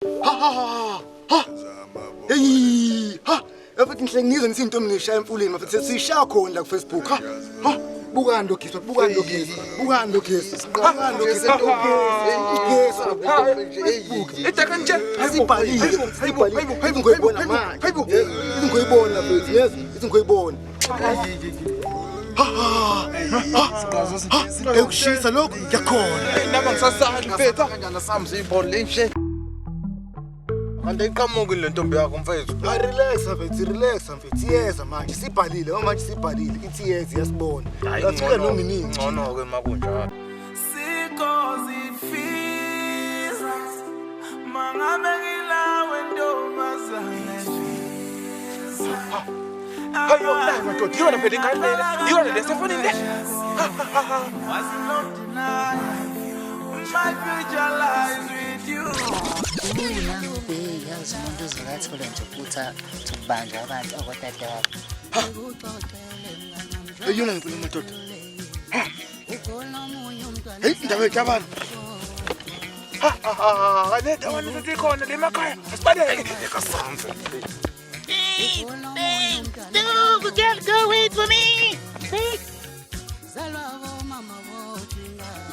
Ha. Hey, ha. Yafuthi ngihle ngizwe nisinto mnisha emfuleni mafethu sishaya khona la ku Facebook. Ha. Bukani lokhiswa, bukani lokhiswa. Bukani lokhiswa. Bukani lokhiswa. Ethaka nje. Asibhalile. Hayibo ngoyibona manje. Hayibo. Ngoyibona mfethu, yes. Ngoyibona. Ekushisa lokho yakhona. Nama ngisasali mfethu kanjani sami siyibhola lenje. Ande iqhamuke le ntombi yakho mfethu. Relax mfethu. Yeza manje sibhalile, manje sibhalile. Ithi yezi yasibona. Ngafika noma inini. Ngcono ke makunjalo. Sikozi fiza mangabe ngilawe ntombazane. Hayo la madoda yona phela ingane lena. Yona lesefonini le. Was not denied. My future lies with you. Yazi umuntu uzikathole nje futhi ukubanja abantu akotata wakho. Eyona ngifuna madoda. Hey, ndawo etabana. Le dawa nithi khona le makhaya. Asibaleke kasamfe.